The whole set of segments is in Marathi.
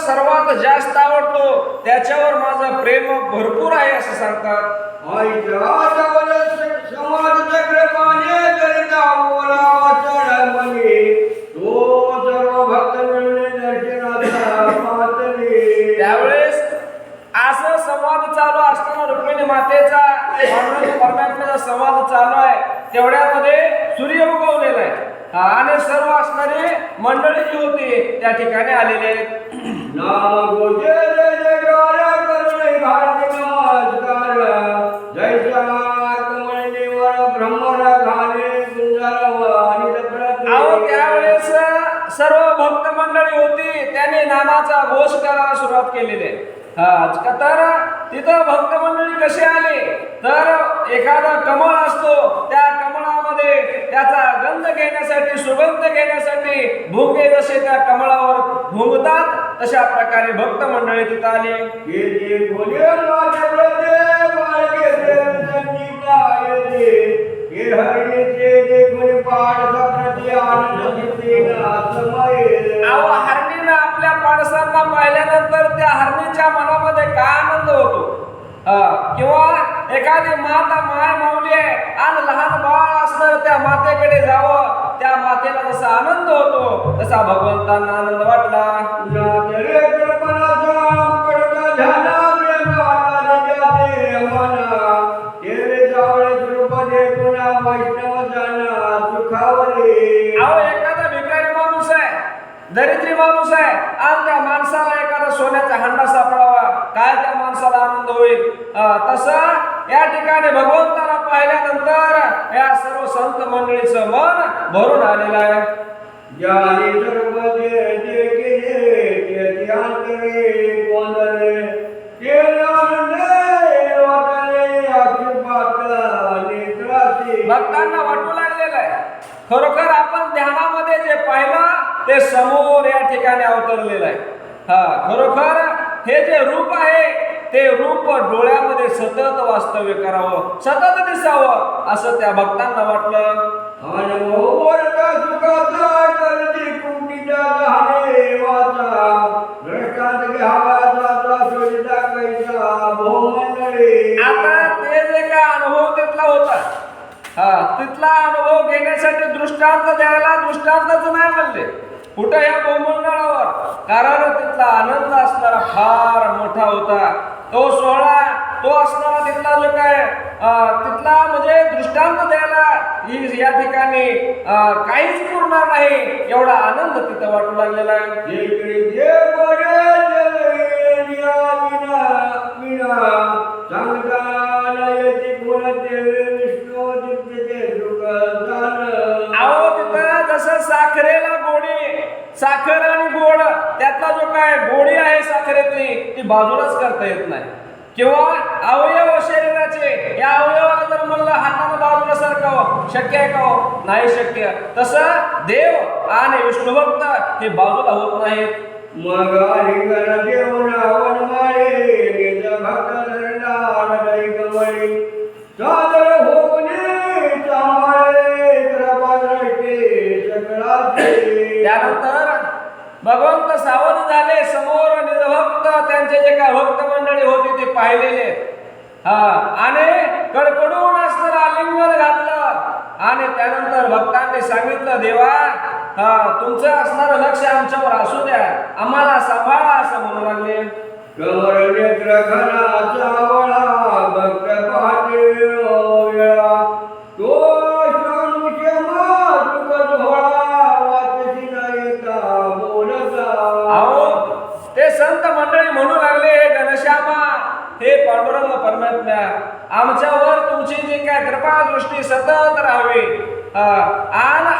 सर्वात जास्त आवडतो, त्याच्यावर माझं प्रेम भरपूर आहे असं सांगतात. समाज चक्र पाने करिता बोला चढमणी, तो सर्व भक्त मिळून दर्शनाचा पातळी. त्यावेळेस असं संवाद चालू असताना रुक्मिणी मातेचा परमात्म्याचा संवाद चालू आहे, तेवढ्यामध्ये सूर्य उगवलेला आहे आणि सर्व असणारी मंडळी जी होती त्या ठिकाणी आलेले आहेत. नाम गोजे जय जयकार करुणे घालते नमस्कार, जैसा कमळनीवर भ्रमर घाले गुंजारव अनिल प्रत. अहो त्यावेळेस सर्व भक्त मंडळी होती, त्यांनी नामाचा घोष करायला सुरुवात केलेली आहे. तर तिथं भक्त मंडळी कसे आले तर एखादा कमळ असतो, त्या कमळामध्ये त्याचा गंध घेण्यासाठी, सुगंध घेण्यासाठी भुंगे जसे त्या कमळावर भुंगतात, तशा प्रकारे भक्त मंडळी तिथं आले. हरणीनं आपल्या पाडसांना पाहिल्यानंतर त्या हरणीच्या मनामध्ये काय आनंद होतो, किंवा एखादी माता माय माऊली आहे आणि लहान बाळ असणार त्या मातेकडे जावं, त्या मातेला जसा आनंद होतो तसा भगवंतांना आनंद वाटला. अहो एखादा भिकारी माणूस आहे, दरिद्री माणूस आहे आणि त्या माणसाला एखादा सोन्याचा हंडा सापडावा, काय त्या माणसाला आनंद होईल. तसं या ठिकाणी भगवंताला पाहिल्यानंतर या सर्व संत मंडळीचं मन भरून आलेलं आहे. ज्याने सर्व जे केले ते अंतरे कोंदले, भक्तांना वाटू लागलेलं आहे, खरोखर आपण ध्यानामध्ये जे पाहिलं ते समोर या ठिकाणी अवतरलेलं आहे. खरोखर हे जे रूप आहे ते रूप डोळ्यामध्ये सतत वास्तव्य करावं, सतत दिसावं असं त्या भक्तांना वाटलं. आता ते जे काय अनुभव तिथला होता, तिथला अनुभव घेण्यासाठी दृष्टांत द्यायला दृष्टांतच नाही म्हणले कुठं या भूमंडळावर, कारण तिथला आनंद असणारा फार मोठा होता. तो सोहळा, तो असणारा तिथला जो काय तिथला म्हणजे दृष्टांत द्यायला या ठिकाणी काहीच पुरणार नाही, एवढा आनंद तिथं वाटू लागलेला आहे. अहो तिथं जसं साखरेला गोडी, साखर आणि गोड त्यातला जो काय गोडी आहे साखरेतली ती बाजूलाच करता येत नाही, किंवा अवयव शरीराचे या अवयवाला जर म्हणलं हातानं बाजूला सरकावं शक्य आहे का? नाही शक्य. तसं देव आणि विष्णुभक्त हे बाजूला होत नाहीत. मग देव रावण माळे भक्त त्यानंतर भगवंत सावध झाले, समोर निजभक्त त्यांचे जे काय भक्त मंडळी होती ते पाहिलेले, आणि कडकडून असणारं आलिंगन घातलं आणि त्यानंतर भक्तांनी सांगितलं, देवा तुमचं असणारं लक्ष आमच्यावर असू द्या, आम्हाला सांभाळा असं म्हणू लागले. कमर नेत्र घनाचा वळा भक्त पाहते वेळा, तो ते संत मंडळी म्हणू लागले, हे घनश्यामा, हे पांडुरंग परमात्म्या, आमच्यावर तुमची जी काय कृपा दृष्टी सतत राहावी आणि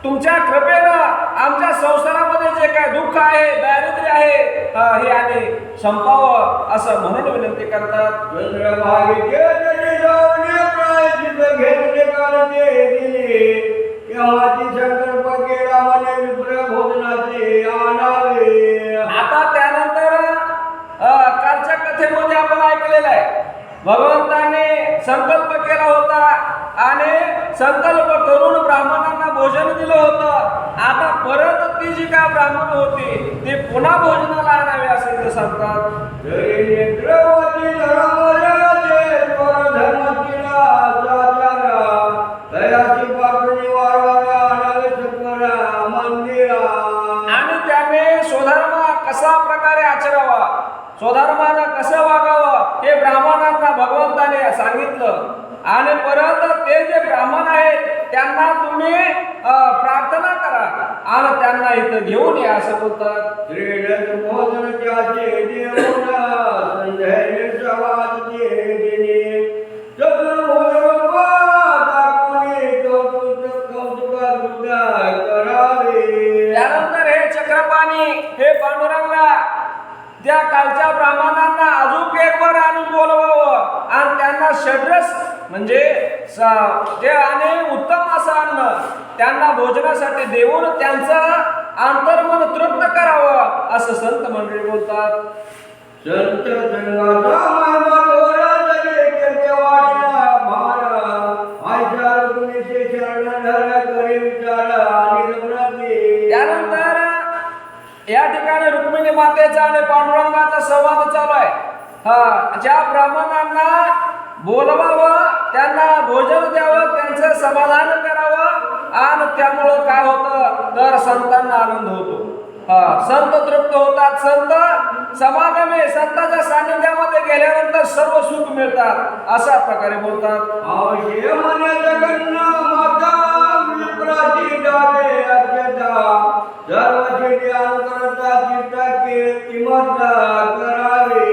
तुमच्या कृपेनं आमच्या संसारामध्ये जे काय दुःख आहे, दारिद्र्य आहे हे आणि संपावं असं म्हणून विनंती करतात. आता त्यानंतर कालच्या कथेमध्ये आपण ऐकलेलं आहे, भगवंताने संकल्प केला होता आणि संकल्प करून ब्राह्मणांना भोजन दिलं होतं. आता परत ती जी काय ब्राह्मण होते ते पुन्हा भोजनाला आणावे असे इथं सांगतात. जरी नेत्रवती धर्मराजे स्वर धर्मचिला जाचारा तयाची पाठणी वारवारा आणावे सकरा मंदिरा. आणि त्याने स्वधर्म कसा प्रकारे आचरावा, स्वधर्मानं कसं वागावं हे ब्राह्मणांना भगवंताने सांगितलं. आणि परत ते जे ब्राह्मण आहेत त्यांना तुम्ही प्रार्थना करा आणि त्यांना इथं घेऊन या असं बोलतात. श्रीरथ मोहन त्याचे देवना संध्याने सवाद देणे चतुर्भुज दाखवणे कौतुका दुर्गा करावे. त्यानंतर हे चक्रपाणी हे पांडुरंगा त्या कालच्या ब्राह्मणांना अजून एक वर आणून बोलवावं आणि त्यांना षड्रस म्हणजे जे आणि उत्तम असं अन्न त्यांना भोजनासाठी देऊन त्यांचं अंतर्मन तृप्त करावं असं संत मंडळी बोलतात. संत संगाचा महिमा थोरा जगे केते वाढला भारा आयच्या रुग्णीचे शरण धर करी विचारा आणि प्रती. त्यानंतर या ठिकाणी रुक्मिणी मातेचा आणि पांडुरंगाचा संवाद चालू आहे. ज्या ब्राह्मणांना बोलवावं त्यांना भोजन द्यावं त्यांचं समाधान करावं आणि त्यामुळं काय होतं तर संतांना आनंद होतो. संत तृप्त होतात, संत समागमे संतांच्या सानिध्यामध्ये गेल्यानंतर सर्व सुख मिळतात अशा प्रकारे बोलतात. आवश्य मन जगन्ना माता विप्राची डाले अज्ञता सर्वचे ध्यान करता चित्ता कीर्तिमत्ता करावे.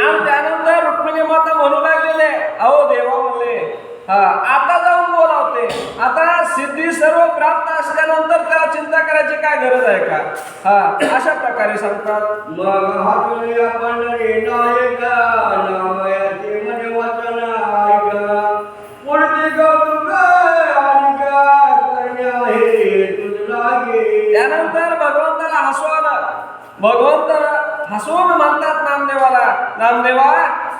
आणि त्यानंतर रुक्मिणी माता म्हणू लागलेले अहो देवा म्हणले आता जाऊन बोलावते. आता सिद्धी सर्व प्राप्त असल्यानंतर त्याला चिंता करायची काय गरज आहे का अशा प्रकारे सांगतात. मग हातुया पंढरी नायका नामयाचे मन वचन ऐका पुढची कौतुक आणि काय करणे आहे तुझ लागे. त्यानंतर भगवंताला हसू आलं. भगवंत हसून म्हणतात नामदेवाला नामदेवा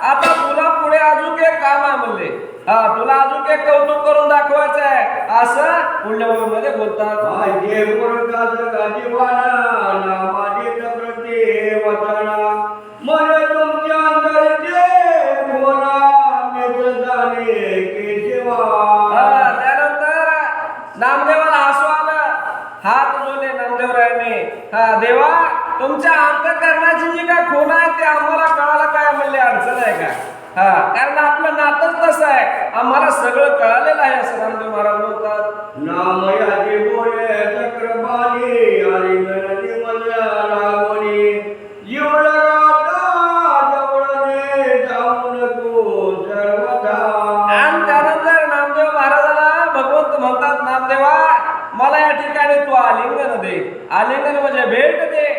आता तुला पुढे अजून एक काम आहे म्हणले. तुला अजून एक कौतुक करून दाखवायचं आहे असं पुढल्या मध्ये बोलतात. माझे पुरकाच गाजीवाना नामादित प्रती वचना मन तुमच्या अंतरचे बोला मेच जाणे केशवा. त्यानंतर नामदेवाला हसू आलं. हात जोडले नामदेवरायांनी. देवा तुमच्या अंतःकरणाची जी काय खूण आहे ते आम्हाला कळायला काय म्हणले अडचण आहे का? कारण आपलं नातच तसं आहे, आम्हाला सगळं कळालेलं आहे असं रामदेव महाराज बोलतात. नामयाचे बोले चक्रपाणी आणि गणती मधल्या रागवणी जीव लगाता जवळने जाऊ नको सर्वथा. आणि त्यानंतर नामदेव महाराजाला भगवंत म्हणतात नामदेवा मला या ठिकाणी तू आलिंगन दे. आलिंगन म्हणजे भेट दे.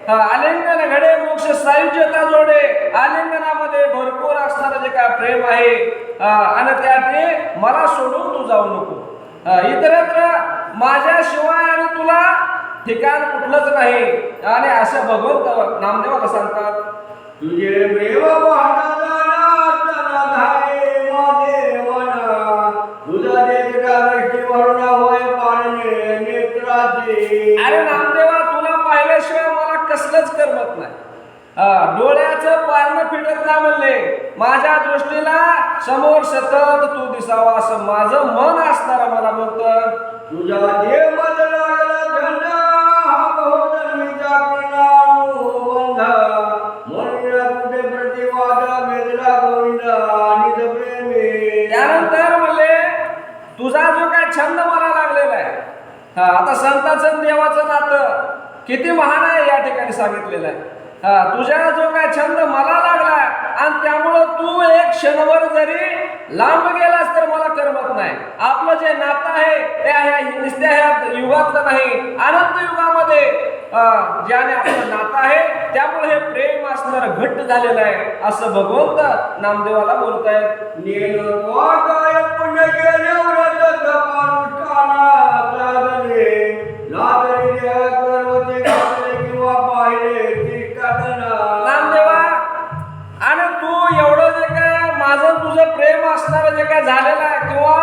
आलिंगन घडे मोक्ष सायुज्यता जोडे. आलिंगनामध्ये भरपूर असणारं जे काय प्रेम आहे आणि त्याने मला सोडून तू जाऊ नको. इतरत्र माझ्याशिवाय आणि तुला ठिकाण कुठलंच नाही आणि असं भगवंत नामदेवाला सांगतात. तुझे प्रेम पाहता जाणार धाये माझे मना तुझा देखता दृष्टी वरून होय पाळणे नेत्राचे. अरे नामदेवा तुला पाहिल्याशिवाय मला कसलंच करमत नाही. डोळ्याचं पारणं फिटत नाही म्हणले. माझ्या दृष्टीला समोर सतत तू दिसावा असं माझं मन असणारं मला बोलतं. तुझा देव मज लागला धन हा बहुजन्मीचा कृणानुबंध म्हणून कुठे प्रतिवाद वेदला गोविंद निज प्रेमे. त्यानंतर म्हणले तुझा जो काय छंद मला लागलेला आहे. आता संताचं देवाचं नातं किती महान आहे या ठिकाणी सांगितलेलं आहे. तुझ्या जो काय छंद मला लागला आणि त्यामुळं तू एक क्षणभर जरी लांब गेलास तर मला करमत नाही. आपलं जे नातं आहे ते ह्या युगातलं नाही, अनंत युगामध्ये ज्याने आपलं नातं आहे त्यामुळे हे प्रेम असणारं घट्ट झालेलं आहे असं भगवंत नामदेवाला बोलतायत. काय पुण्य केल्यावर तपानुष्ठाना साधने नागरी करवते घातले किंवा पाहिले नामदेवा आणि तू एवढं जे काय माझं तुझं प्रेम असणारं जे काय झालेलं आहे किंवा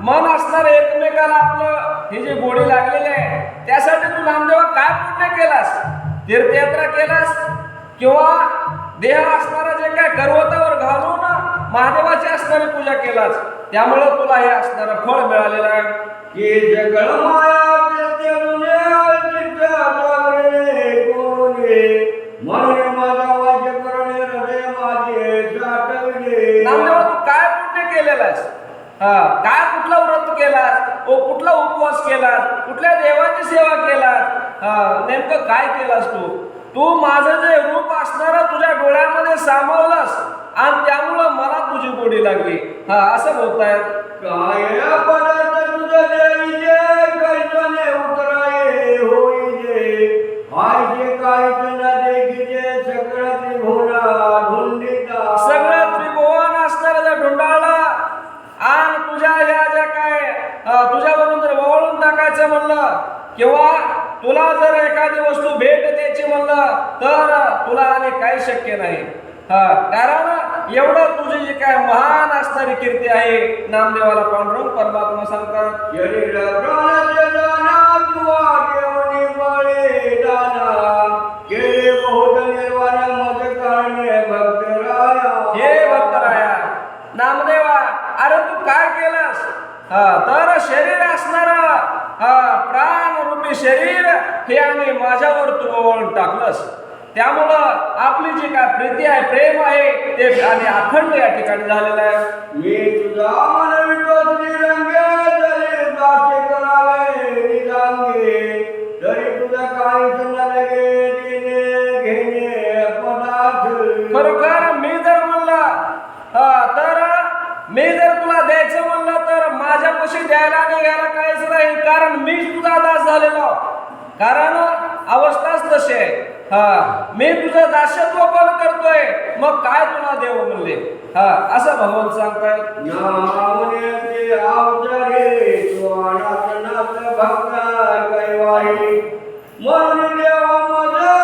मन असणारं एकमेकाला आपलं ही जी गोडी लागलेली आहे त्यासाठी तू नामदेवा काय पुण्य केलास, तीर्थयात्रा केलास किंवा देह असणारा जे काय गर्वतावर घालून महादेवाची असणारी पूजा केलास, त्यामुळं तुला हे असणारं फळ मिळालेलं आहे. की जगळ माया तेरुने चित्तावरणे कोणे म्हणून माझा वाक्य करणे हृदय माझे साठविले. नामदेवा तू काय पुण्य केलेलं आहेस? काय कुठलं व्रत केलास, कुठला उपवास केलास, कुठल्या देवाची सेवा केलास, नेमकं काय केलास तू? तू माझं जे रूप असणारं तुझ्या डोळ्यामध्ये सामावलंस आणि त्यामुळं मला तुझी गोडी लागली. असं बोलतायत. काय पदार्थ तुझं देईजे कैसने उतराये होईजे आयचे काहीच न देखीजे सगळं त्रिभुवना धुंडिता. सगळं त्रिभुवन असणारं जर ढुंडाळलं आणि तुझ्या ह्या ज्या काय तुझ्यावरून जर वळून टाकायचं म्हणलं किंवा तुला जर एखादी वस्तू भेट द्यायची म्हणलं तर तुला आणि काही शक्य नाही. कारण एवढं तुझी जी काय महान असणारी कीर्ती आहे. नामदेवाला पांडुरंग परमात्मा सांगतात, शरीर प्राणाचे दाना तुवा देवनी बळे दाना केले बहुत निर्वाण मज कारणे भक्तराया. हे भक्तराया, नामदेवा अरे तू काय केलंस? तर शरीर असणार प्राण रूपी शरीर हे आणि माझ्यावर तू ओवाळून टाकलंस. त्यामुळं आपली जी काय प्रीती आहे, प्रेम आहे ते आणि अखंड या ठिकाणी झालेलं आहे. मी तुझा मनवितो निरंगे तरी दासे करावे निरांगे तरी तुझा काहीच न लगे देणे घेणे पदार्थ. खरोखर मी जर म्हणलं तर मी जर तुला द्यायचं म्हणलं तर माझ्यापाशी द्यायला आणि घ्यायला काहीच नाही, कारण मीच तुझा दास झालेलो. कारण अवस्थाच तशी आहे. मी तुझं दास्यत्व पण करतोय, मग काय तुला देव म्हणले. असं भगवान सांगताय. नामने ते अवतारे स्वानात नाथ भक्ता कैवाही म्हणून देवा माझा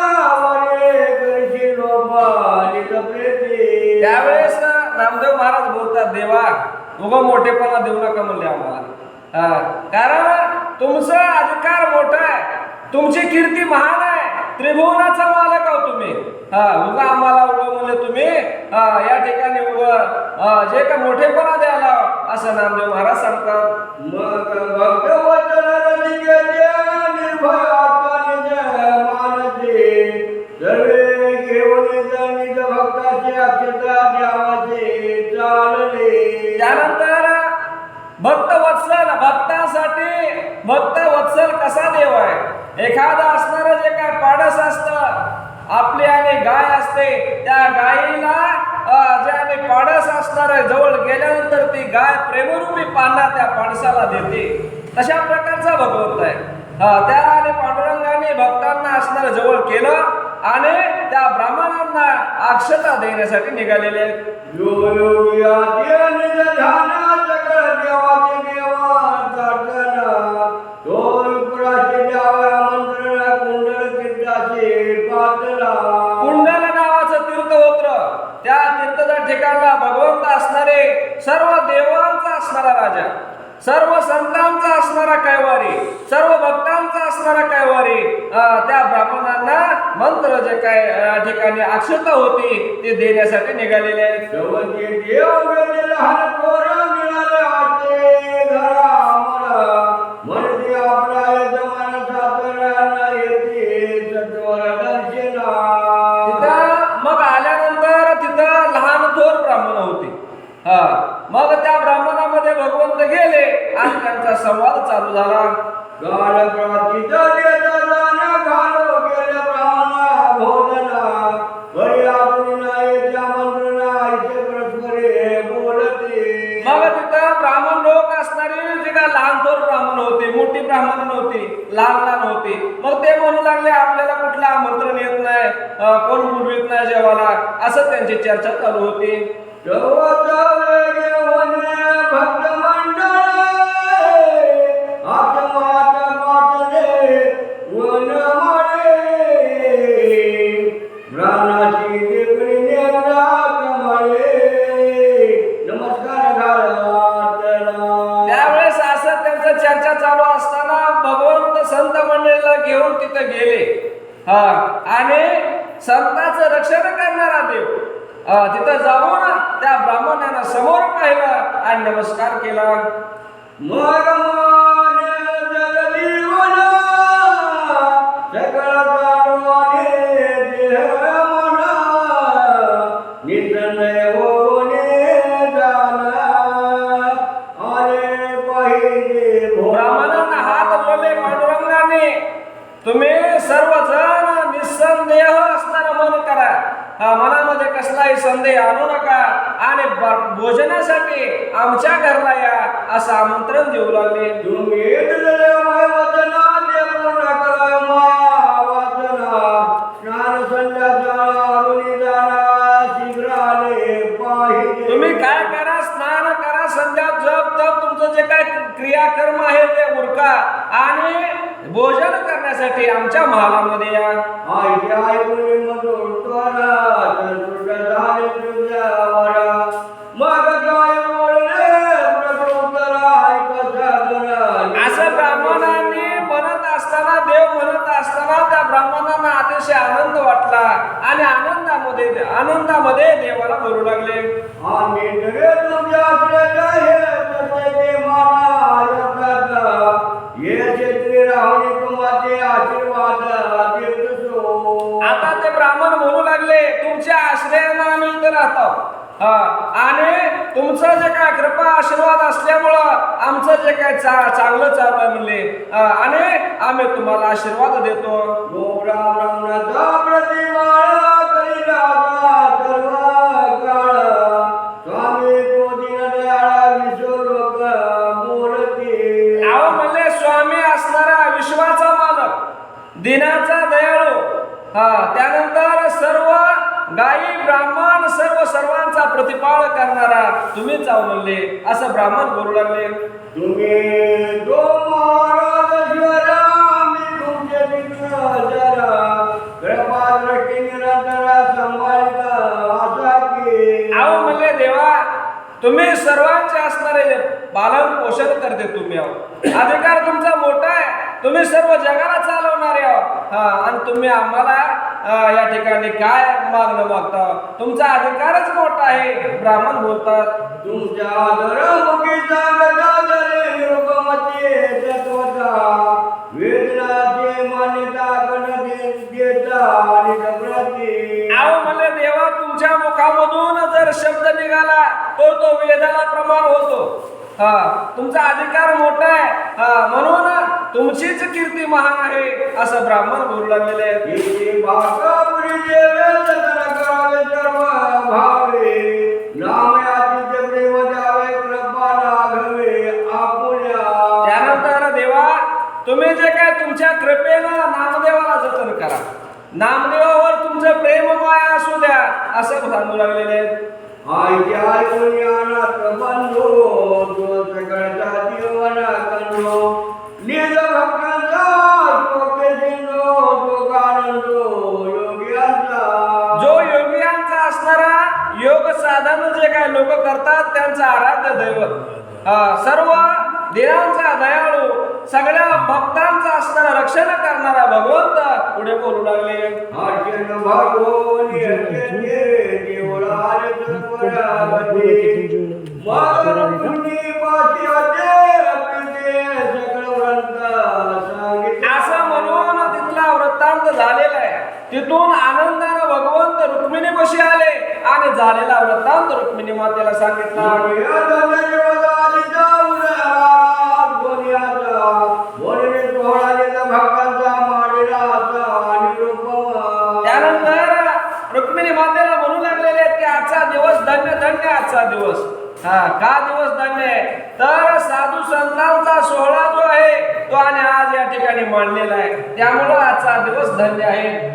वरे करशी लोभा नित प्रीती. त्यावेळेस नामदेव महाराज बोलतात, देवा उगा मोठेपणा देऊ नका म्हणले आम्हाला. कारण तुमचा अधिकार मोठा आहे, तुमची कीर्ती महान आहे, त्रिभुवनाचा मालक आहो तुम्ही. उगा आम्हाला उगा म्हणले तुम्ही या ठिकाणी उगा जे का मोठेपणा द्यायला, असं नामदेव महाराज सांगतात. मग भगवंतन रसिके निर्भय आत्मा निज मानसे सर्वे घेऊन निज भक्ताचे अक्षता द्यावाचे चालले. त्यानंतर भक्त वत्सल, भक्तासाठी भक्त वत्सल कसा देव आहे. एखादा असणारं जे काय पाडस असतं, आपली आणि गाय असते, त्या गायीला जे आणि पाडस असणार जवळ गेल्यानंतर ती गाय प्रेमरूपी पाना त्या पाडसाला देते. तशा प्रकारचा भगवंत आहे. त्या आणि पांडुरंगाने भक्तांना असणार जवळ केलं आणि त्या ब्राह्मणांना अक्षता देण्यासाठी निघालेले आहेत. योगी आद्य निज ध्याना सकळ देवाचे देवा ताटना ढोल पुराचे द्यावा मंत्र कुंडल तीर्थाचे पातला. कुंडल नावाचं तीर्थ होतं. त्या तीर्थाच्या ठिकाणला भगवंत असणारे, सर्व देवांचा असणारा राजा, सर्व संतांचा असणारा कैवारी, सर्व भक्तांचा असणारा कैवारी त्या ब्राह्मणांना मंत्र जे काय या ठिकाणी अक्षता होती ते देण्यासाठी निघालेले आहेत. देवते देव गेले लहान पोर मिळाले आते घरा मला म्हणते आपला यजमान सातऱ्यांना येते सत्वर दर्शना. तिथं मग आल्यानंतर तिथं लहान थोर ब्राह्मण होते. मग त्या ब्राह्मणामध्ये भगवंत गेले आणि त्यांचा संवाद चालू झाला. गाल प्राचित देता दाना घालो गेले ब्राह्मणा भोजना बरी आपण नायच्या मंत्रना ऐसे परस्परे बोलते. मग तिथं ब्राह्मण लोक असणारे जे का लहान थोर ब्राह्मण होते, मोठी ब्राह्मण नव्हती, लहान लहान होती. मग ते म्हणू लागले आपल्याला कुठलं आमंत्रण येत नाही, कोण बोलवित नाही जेवायला, असं त्यांची चर्चा चालू होती. भक्त मंडळ आत्मात वाटले वन माळे प्राणाची देवणी नेमला कमळे नमस्कार घाला. त्यावेळेस असं त्यांचं चर्चा चालू असताना भगवंत संत मंडळीला घेऊन तिथे गेले हा आणि संतांचं रक्षण करणारा देव. तिथं जाऊन त्या ब्राह्मणांना समोर पाहिलं आणि नमस्कार केला. मग माने जगजीवना सकळ जाणवाने देह मना निसंदेह होणे जाणा आले पाहिजे. ब्राह्मणांना हात जोडले पांडुरंगाने. तुम्ही सर्वजण निसंदेह असणारं मन करा. मनामध्ये कसलाही संदेह आणू नका आणि भोजनासाठी आमच्या घरला या असं आमंत्रण देऊ लागले. तुम्ही दिलेल्या वचना ते पूर्ण करा. माया वाचना स्नान संध्याचा अरुणी जाणा शीघ्र आले पाहिजे. तुम्ही काय करा, स्नान करा, संध्या जप तप तुमचं जे काय क्रियाकर्म आहे ते उरका आणि भोजन करण्यासाठी आमच्या महालामध्ये या. आयत्या ऐकुनी मधुर त्वरा संतुष्ट झाले तुझ्या वरा. मग काय बोलले प्रत्युत्तरा ऐकता जरा. असं ब्राह्मणांनी म्हणत असताना, देव म्हणत असताना त्या ब्राह्मणांना अतिशय आनंद वाटला आणि आनंदामध्ये देवाला बोलू लागले. आम्ही जगे तुमच्या आश्रयाच्या हे सत्याचे माना यथार्थ. ये क्षेत्री राहुनी तुम्हाचे आशीर्वाद देतो. आता ते ब्राह्मण म्हणू लागले, तुमच्या आश्रयानं आम्ही इथं राहतो आणि तुमचं जे काय कृपा आशीर्वाद असल्यामुळं आमचं जे काय चांगलं चालू आहे म्हणले आणि आम्ही तुम्हाला आशीर्वाद देतो. ब्राह्मणाचा प्रतिमाळा करी राजा सर्व काळ. स्वामी तो दीनदयाळा विश्वलोक मूर्ती. अहो म्हणले, स्वामी असणारा विश्वाचा मालक, दिनाचा दयाळू, त्यानंतर सर्व गायी ब्राह्मण सर्वांचा प्रतिपाळ करणारा तुम्हीच आहो म्हणले. असं ब्राह्मण बोलू लागले. तुम्ही जो महाराज शिवरा मी तुमचे मित्र जरा कृपा दृष्टी निरंतर संभाळता असा की. अहो म्हणले, देवा तुम्ही सर्वांचे असणारे पालन पोषण करते. तुम्ही आहो, अधिकार तुमचा मोठा आहे. तुम्ही सर्व जगाला चालवणारे आहो आणि तुम्ही आम्हाला या ठिकाणी काय मागणं मागता? तुमचा अधिकारच मोठा आहे. ब्राह्मण बोलतात. तुमच्या धर्ममुखी सांगता जरे निरुपमते तत्वता वेदनाची मान्यता कण देता आणि प्रती. अहो म्हणले, देवा तुमच्या मुखामधून जर शब्द निघाला तो वेदाला प्रमाण होतो. तुमचा अधिकार मोठा आहे म्हणून तुमचीच कीर्ती महान आहे असं ब्राह्मण बोलू लागलेले आहेत. त्यानंतर देवा तुम्ही जे काय तुमच्या कृपेनं नामदेवाला जतन करा. नामदेवावर तुमचं प्रेम माया असू द्या असं सांगू लागलेले आहेत. जो योगियांचा असणारा योग साधन जे काय लोक करतात त्यांचं आराध्य दैवत, सर्व देवांचा दयाळू, सगळ्या भक्तांचा असणारा रक्षण करणारा भगवंत पुढे बोलू लागले. असं म्हणून तिथला वृत्तांत झालेला आहे. तिथून आनंदानं भगवंत रुक्मिणीपाशी आले आणि झालेला वृत्तांत रुक्मिणी मातेला सांगितला. त्यानंतर रुक्मिणी मातेला म्हणू लागलेले आहेत की आजचा दिवस धन्य धन्य आजचा दिवस. का दिवस धन्य आहे तर साधू संतांचा सोहळा जो आहे तो आणि आज या ठिकाणी मांडलेला आहे, त्यामुळं आजचा दिवस धन्य आहे.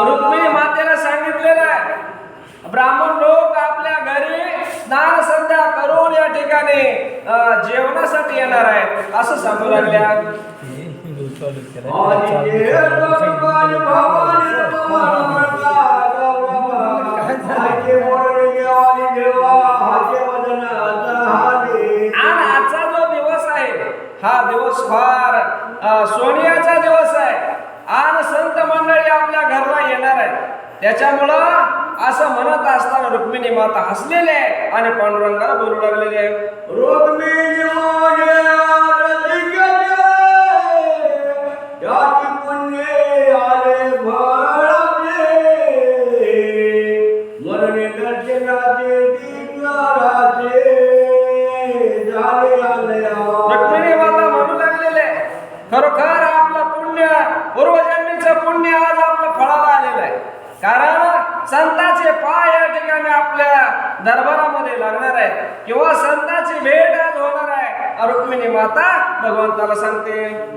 रुक्मिणी मातेला सांगितलेलं आहे, ब्राह्मण लोक आपल्या ठिकाणी जेवणासाठी येणार आहेत असं सांगू लागल्या. आणि आजचा जो दिवस आहे हा दिवस फार सोनियाचा दिवस आहे आणि संत मंडळी आपल्या घरला येणार आहे. त्याच्यामुळं असं म्हणत असताना रुक्मिणी माता हसलेले आहे आणि पांडुरंगाला बोलू लागलेले आहे. रुक्मिणी पुण्य आले भळाले मरणे दर्शनाचे दिग्नाराचे झाले आलया. रुक्मिणी माता म्हणू लागलेले खरोखर आपलं पुण्य पूर्वजन्मीचं पुण्य आज आपलं फळाला आलेलं आहे. कारण संतांचे पाय या ठिकाणी आपल्या दरबारामध्ये लागणार आहे किंवा संतांची भेट आज होणार आहे. रुक्मिणी माता भगवंताला सांगते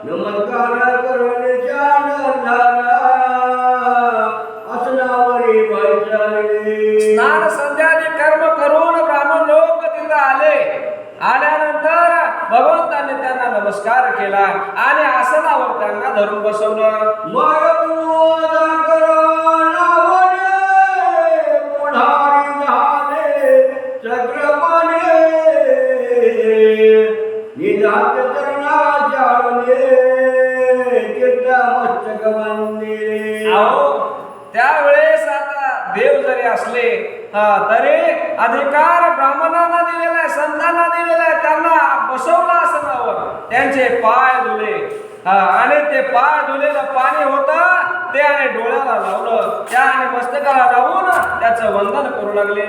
नमस्कार करण्याच्या स्नान संध्यादी कर्म करून ब्राह्मण लोक तिथं आल्यानंतर भगवंतांनी त्यांना नमस्कार केला आणि आसनावर त्यांना धरून बसवलं. त्यावेळेस आता देव जरी असले तरी अधिकार ब्राह्मणांना दिलेला आहे, संतांना दिलेला आहे. त्यांना बसवलं आसनावर, त्यांचे पाय धुले आणि ते पाय धुलेलं पाणी होतं ते आणि डोळ्याला लावलं त्या आणि मस्तकाला लावून त्याचं वंदन करू लागले.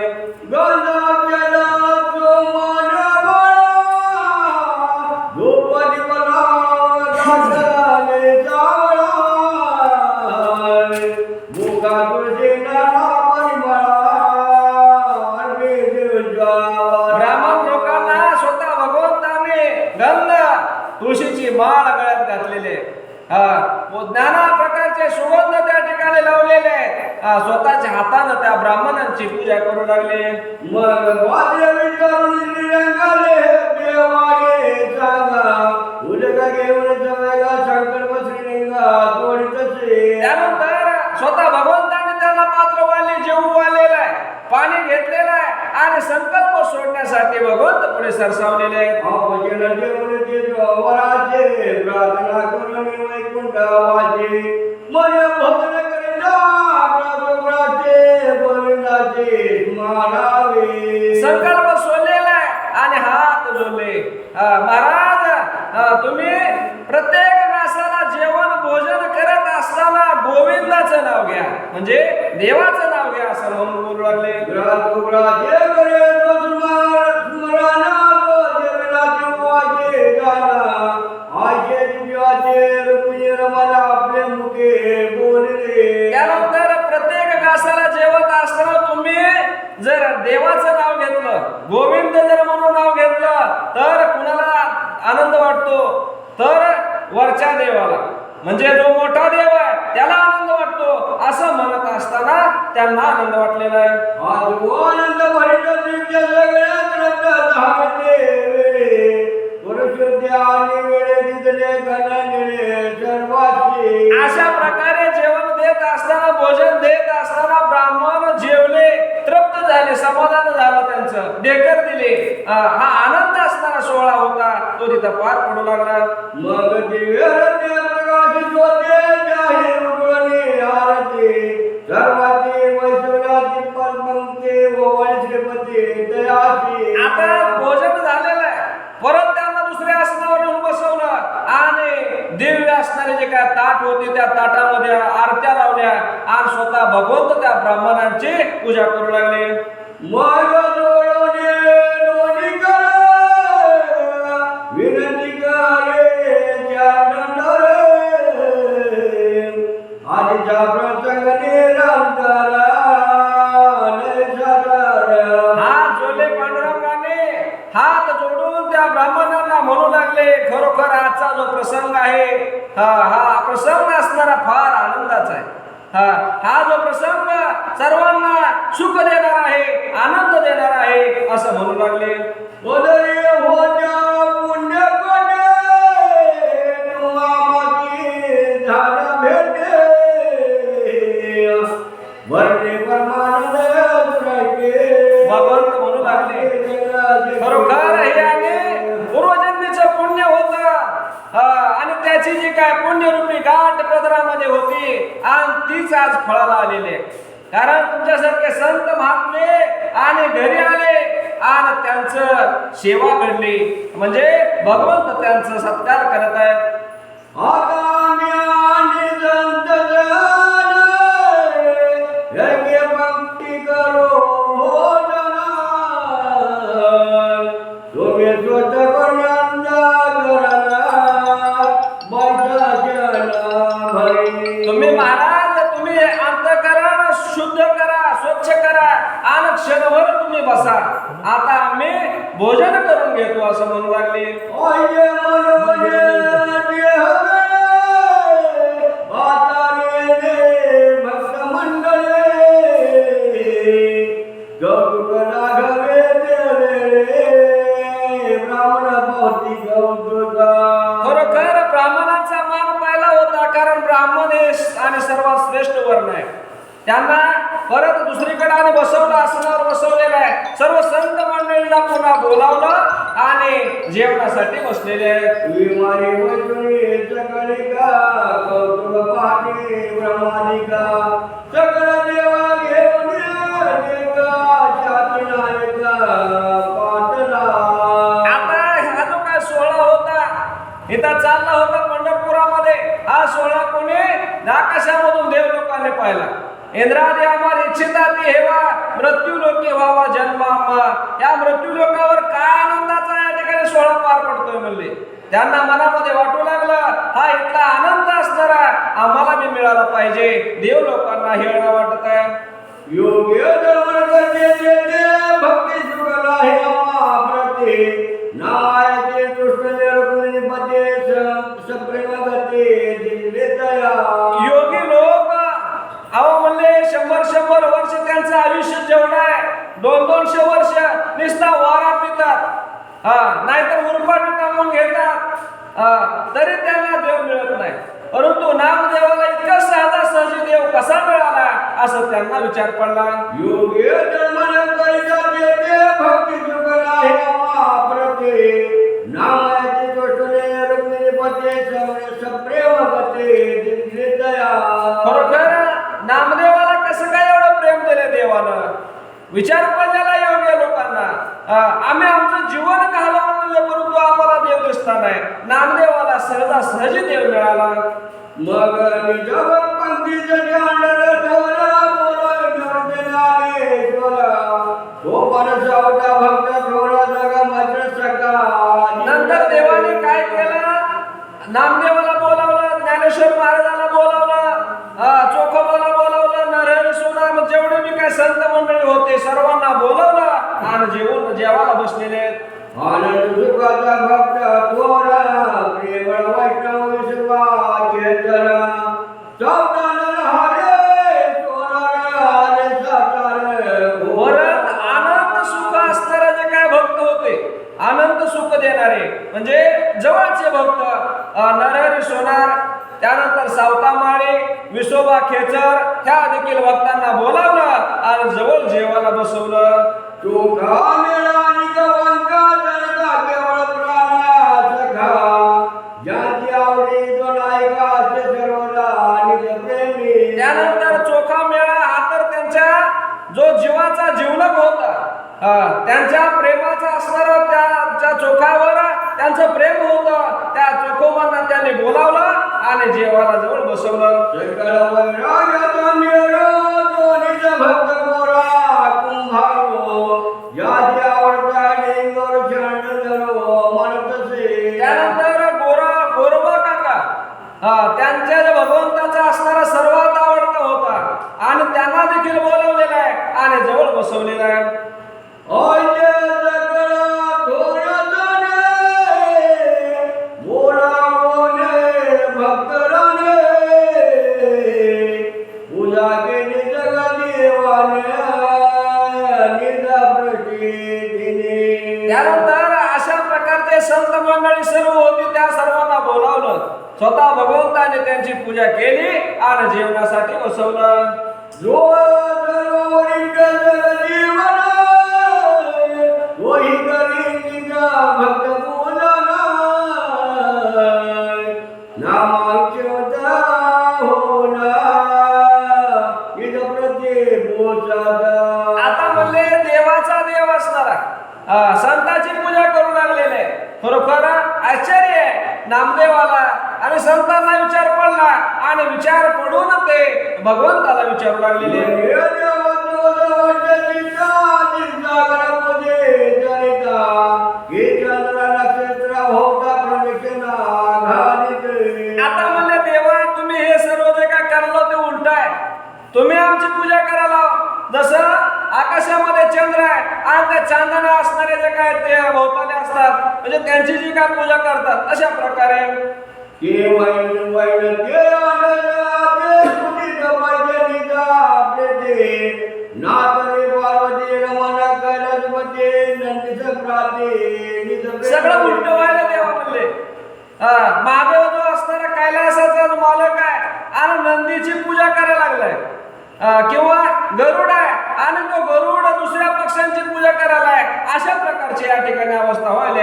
ब्राह्मण लोकांना स्वतः भगवंताने गंध तुळशीची माळ गळ्यात घातलेले, नाना प्रकारचे सुगंध त्या ठिकाणी लावलेले आहेत. स्वतःच्या हाताने त्या ब्राह्मणांची पूजा करू लागले. त्यानंतर स्वतः भगवंताने त्यांना पात्र वाले जेवू वालेलं आहे, पाणी घेतलेलं आहे आणि संकल्प सोडण्यासाठी भगवंत पुढे सरसावलेले आहेत. संकल्प सोडलेला आहे आणि हात जोडले. महाराज तुम्ही प्रत्येक मासाला जेवण भोजन करत असताना गोविंदाचं नाव घ्या, म्हणजे देवाचं नाव घ्या असं म्हणून बोलू लागले. त्यानंतर प्रत्येक घासाला जेवत असताना तुम्ही जर देवाचं नाव घेतलं, गोविंद जर म्हणून नाव घेतलं तर कुणाला आनंद वाटतो, तर वरच्या देवाला म्हणजे जो मोठा देव आहे त्याला आनंद वाटतो. असं म्हणत असताना त्यांना आनंद वाटलेला आहे. अशा प्रकारे जेवण देत असताना, भोजन देत असताना ब्राह्मण जेवले, तृप्त झाले, समाधान झालं, त्यांचं डेकर दिले. हा आनंद असणारा सोहळा होता तो तिथं पार पडू लागला. मग आता भोजन झालेलं आहे, परत त्यांना दुसऱ्या आसनावर बसवलं आणि दिव्य असणारे जे काय ताट होते त्या ताटामध्ये आरत्या लावल्या आणि स्वतः भगवंत त्या ब्राह्मणांची पूजा करू लागले. विनंती करे आधीच्या प्रसंगाने हात जोडले पांडुरंगाने, हात जोडून त्या ब्राह्मणांना म्हणू लागले खरोखर आजचा जो जो प्रसंग आहे हा प्रसंग असणारा फार आनंदाचा आहे. हा जो प्रसंग सर्वांना सुख देणार आहे, आनंद देणार आहे असं म्हणू लागले. उदय होत्या पुण्यकडे तुम्हामाची झाड भेटे वरते परमानंद सुराके. भगवंत म्हणू लागले खरोखर हे आहे पूर्वजन्मीचं पुण्य होतं आणि त्याची जी काय पुण्यरूपी गाठ पदरामध्ये होती आणि तीच आज फळाला आलेली आहे. कारण तुमच्यासारखे संत महात्मे आणि घरी आले आणि त्यांचं सेवा घडली म्हणजे भगवंत त्यांचा सत्कार करत आहेत. आगाम्याने संत जन यज्ञ भक्ती करो हो जना तुम्ही स्वतः करण्याचा तुम्ही महाराज तुम्ही अंतःकरण शुद्ध करा, स्वच्छ करा आणि क्षणभर तुम्ही बसा. आता आम्ही भोजन करून घेतो असं म्हणू लागले. भक्त मंडळे गौतुक राघवे ब्राह्मण पावती गौतुका. खरोखर ब्राह्मणाचा मान पाहिला होता कारण ब्राह्मण हे आणि सर्वात श्रेष्ठ वर्ण आहे. त्यांना परत दुसरीकडे आणि बसवलं, आसनावर बसवलेलं आहे. सर्व संत मंडळींना पुन्हा बोलावलं आणि जेवणासाठी बसलेले आहेत. विमाने वैष्णवी सकळिका कौतुक पाहणे ब्रह्मानिका सकळ देवा घेऊन छाती नायका पाटला. आता हा जो काय सोहळा होता इथं चालला होता पंढरपुरामध्ये, हा सोहळा कोणी आकाशामधून देव लोकांनी पाहिला. इंद्रादी आम्हाला इच्छिता ती हेवा मृत्यू लोके व्हावा जन्म आम्हा. या मृत्यू लोकावर काय आनंदाचा या ठिकाणी सोहळा पार पडतोय म्हणले. त्यांना मनामध्ये वाटू लागलं हा इथला आनंद असणारा आम्हाला बी मिळाला पाहिजे. देव लोकांना हेळा वाटत आहे. योग्य धर्म करते भक्ती सुगला हे प्रते नायचे कृष्ण निरकुनिपते सप्रेम गते दिले दया. योगी लोक अहो म्हणले 100 वर्ष त्यांचं आयुष्य जेवढं आहे 200 वर्ष नुसता वारा पितात, नाहीतर उरपाटी टांगून घेतात, तरी त्यांना देव मिळत नाही. परंतु नामदेवाला इतका साधा सहजी देव कसा मिळाला असं त्यांना विचार पडला. योग्य धर्म करते भक्ती सुगला हे प्रते नायचे कृष्ण निरकुनिपते सप्रेम गते दिले दया. खरोखर नामदेवाला कसं काय एवढं प्रेम दिलं देवानं विचार पडलेला योग्य लोकांना. आम्ही आमचं जीवन घालवलं म्हणलं परंतु आम्हाला देव दिसता नाही. नामदेवाला सहजासहजी देव मिळाला. मग निजभक्त पंक्तीचं ध्यान ठेवला बोला ठेवते नागेश्वरा तो परसावता भक्त ठेवला जगा मात्र सका. नंतर देवाने काय केलं, नामदेवाला बोलावलं, ज्ञानेश्वर महाराजाला बोलावलं, चोखोबाला बोलावलं, नरहरी सोनार जेवढे मी काय संत मंडळी होते सर्वांना बोलावलं आणि जेवायला बसलेले आहेत. आनंद सुखाचा भक्त थोरा प्रेमळ वैष्णव विश्वा चेतना चौदानर हरे सोनार हरे सातार. परत आनंद सुख असणारे जे काय भक्त होते, आनंद सुख देणारे म्हणजे जवळचे भक्त नरहरी सोनार, त्यानंतर सावतामाळे, विसोबा खेचर ह्या देखील भक्तांना बोलावलं आणि जवळ जेवायला बसवलं. चोखा मेळा निगवंका जनता केवळ प्राणासखा ज्याची आवडी जो नायका असे सर्वदा निज प्रेमी. त्यानंतर चोखा मेळा हा तर त्यांच्या जो जीवाचा जीवलग होता, त्यांच्या प्रेमाचा असणारा त्या चोखावर त्यांचं प्रेम होतं. त्या चोखोबांना त्यांनी बोलावलं आणि जेवायला जवळ बसवलं. सकळ वैराग्याचा मेळा तो निज भक्त गोरा कुंभारो ज्याची आवडता लिंगोर चरणधरो म्हणतसे. त्यानंतर गोरोबा काका त्यांच्या जे भगवंताचा असणारा सर्वात आवडता होता आणि त्यांना देखील बोलवलेला आहे आणि जवळ बसवलेला आहे. बोलावो स्वतः भगवंताने त्यांची पूजा केली आणि जेवणासाठी बसवलं. जो सर्ववरिष्ठ जगजीवन, तोही करी निजा भक्त पूजन. नामाक्षता होना इद प्रत्ये पोचादा. आता म्हणले देवाचा देव असणारा संतांची पूजा करू लागलेले. खरोखर आश्चर्य आहे नामदेवाला. आणि संतांना विचार पडला आणि विचार पडून ते भगवंताला विचारू लागलेले. आता म्हणले देवा तुम्ही हे सर्व जे काय करलो ते उलट आहे. तुम्ही आमची पूजा करायला जसं आकाशामध्ये चंद्र आहे आणि त्या चांदणे असणारे जे काय ते भोवताले असतात म्हणजे त्यांची जी काय पूजा करतात अशा प्रकारे सगळं उलट व्हायला देवा म्हणले. महादेव जो असणारा कैलासाचा जो मालक आहे आणि नंदीची पूजा करायला लागलाय. किंवा गरुड आहे आणि तो गरुड दुसऱ्या पक्ष्यांची पूजा करायला आहे. अशा प्रकारची या ठिकाणी अवस्था व्हायला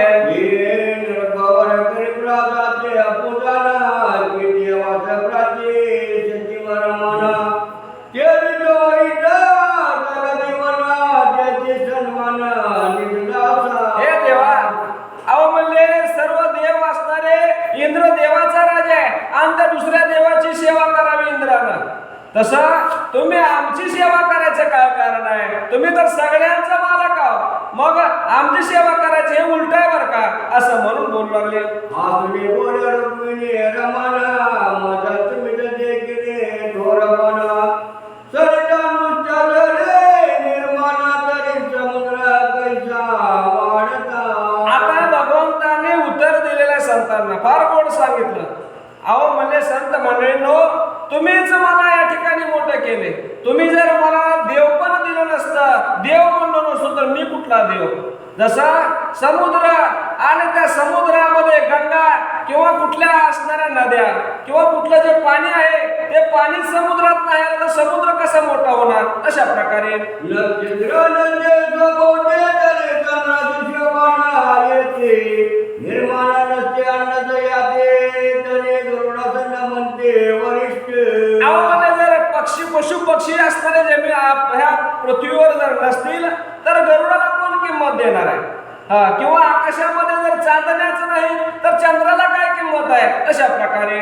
हे देवा. अहो म्हणले सर्व देव असणारे इंद्र देवाचा राजा आहे आणि त्या दुसऱ्या देवाची सेवा करावी इंद्रानं. तसं तुम्ही आमची सेवा करायचं काय कारण आहे. तुम्ही तर सगळ्यांचा मालक आहोत मग आमची सेवा करायची हे उलट आहे बरं का असं म्हणून बोलू लागले. आता भगवंताने उत्तर दिलेल्या संतांना फार गोड सांगितलं. अहो म्हणले संत मंडळींनो तुम्हीच मला या ठिकाणी मोठं केले. तुम्ही जर मला देव पण दिलं नसतं देव म्हणलो नसतो तर मी कुठला देव. जसा समुद्र आणि त्या समुद्रामध्ये गंगा किंवा कुठल्या असणाऱ्या नद्या किंवा कुठलं जे पाणी आहे ते पाणी समुद्रात नाही आलं तर समुद्र कसा मोठा होणार. अशा प्रकारे पक्षी पशु पक्षी असणारे जमीन ह्या पृथ्वीवर जर नसतील तर गरुडाला कोण किंमत देणार आहे. किंवा आकाशामध्ये जर चांदण्याचं नाही तर चंद्राला काय किंमत आहे. अशा प्रकारे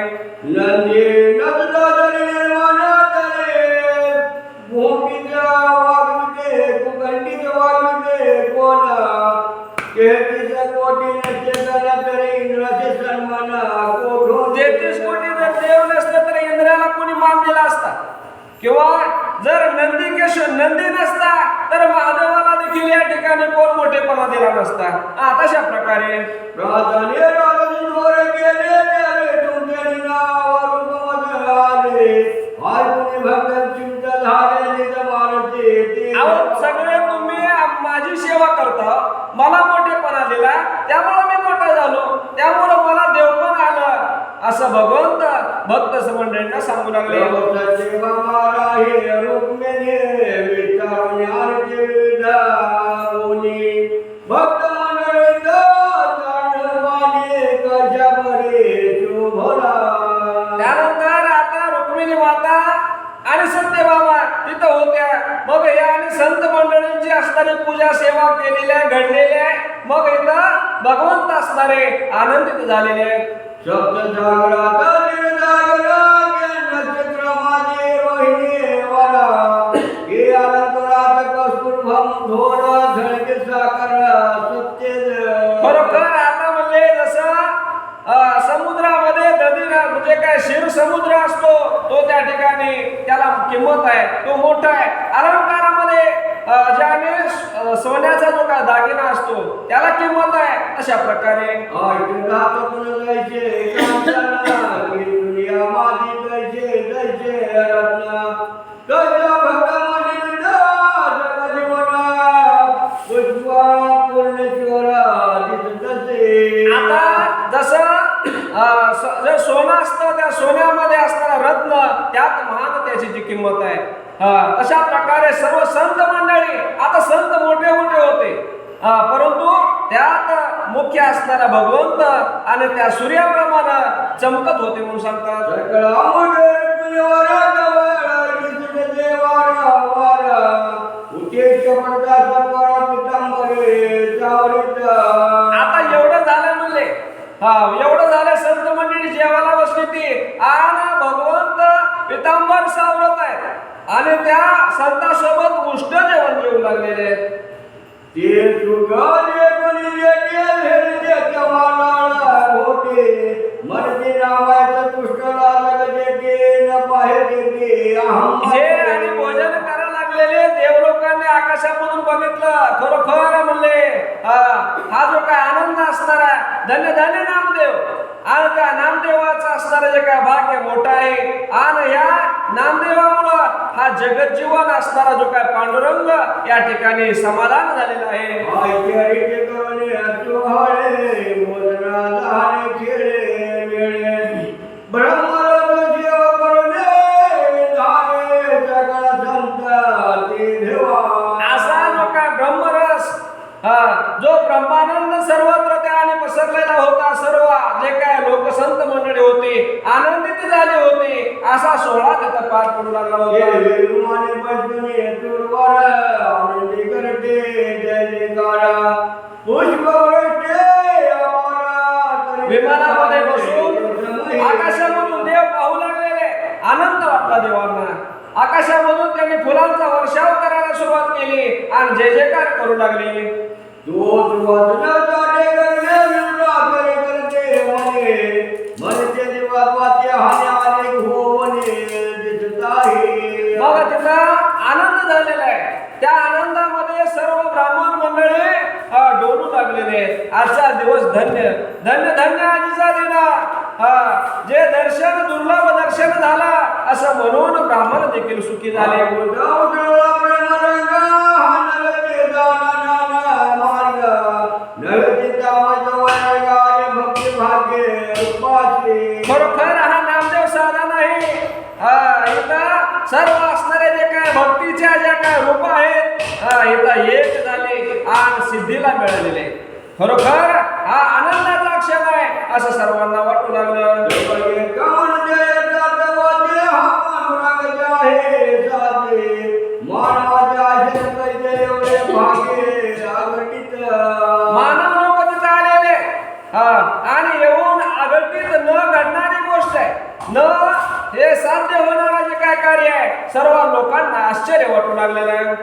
तेहतीस कोटी जर देव नसते तर इंद्राला कोणी मान दिला असता. किंवा जर नंदी नसता तर महादेवाला देखील या ठिकाणी कोण मोठेपणा दिला नसता. तशा प्रकारे सगळे तुम्ही माझी सेवा करता मला मोठेपणा दिला त्यामुळे मी मोठा झालो त्यामुळे मला देव पण आलं असं भगवंत भक्त मंडळींना सांगू लागले. त्यानंतर आता रुक्मिणी माता आणि सत्य बाबा तिथं होत्या. मग या आणि संत मंडळींची असणारी पूजा सेवा केलेल्या घडलेल्या मग इथं भगवंत असणारे आनंदित झालेले. खरोखर आता म्हणले जसं समुद्रामध्ये म्हणजे काय क्षीर समुद्र असतो तो त्या ठिकाणी त्याला किंमत आहे तो मोठा आहे. अलंकारामध्ये ज्याने सोन्याचा जो काय दागिना असतो त्याला किंमत आहे. अशा प्रकारे आता जसं जे सोनं असतं त्या सोन्यामध्ये असणारा रत्न त्यात महानतेची जी किंमत आहे. तशा प्रकारे सर्व संत मंडळी, आता संत मोठे मोठे होते, परंतु त्यात मुख्य असणारा भगवंत आणि त्या सूर्याप्रमाणे चमकत होते म्हणून सांगतात. आता एवढं झालं म्हणले, एवढं झालं संत मंडळी जेवायला बसली ती आणि भगवंत पितांबर सावरत आहेत आणि त्या संतांसोबत उष्ट जेवण जेवू लागलेले आहेत. ते सुगाने कोणी होते मरते नावाचं पुष्कळा लगते न बाहेर येते हे आणि भोजन करायला लागलेले देवलोकांनी आकाशामधून बघितलं, खरोखर म्हणले हा जो काय आनंद असणार आहे, धन्य धन्य नामदेव, आणि त्या नामदेवाचा असणारा जे काय भाग्य मोठा आहे, आणि या नामदेवामुळं हा जगज्जीवन असणारा जो काय पांडुरंग या ठिकाणी समाधान झालेला आहे. असा जो काय ब्रह्मरस, जो ब्रह्मानंद सर्वत्र त्याने पसरलेला होता, सर्व जे काय लोकसंत मंडळी होती आनंदित झाले होते, असा सोहळा तिथं पार पडू लागला होता. विमानामध्ये बसून आकाशामधून देव पाहू लागलेले, आनंद वाटला देवांना. आकाशामधून त्यांनी फुलांचा वर्षाव करायला सुरुवात केली आणि जय जयकार करू लागली. बघा तिथं आनंद झालेला आहे. त्या आनंदामध्ये सर्व ब्राह्मण मंडळी डोलू लागलेले आहेत. आजचा दिवस धन्य धन्य धन्य आजीचा दिना, जे दर्शन दुर्लभ दर्शन झाला असं म्हणून ब्राह्मण देखील सुखी झाले. खरोखर हा नामदेव साधा नाही, इथं सर्व असणारे जे काय भक्तीच्या ज्या काय रूप आहेत इथं एक झाले आणि सिद्धीला मिळालेले. खरोखर हा आनंदाचा क्षण आहे असं सर्वांना वाटू लागलं. मानव लोक तिथं आलेले आणि येऊन अघटित न घडणारी गोष्ट आहे, न हे साध्य होणारा जे काय कार्य आहे, सर्व लोकांना आश्चर्य वाटू लागलेलं आहे.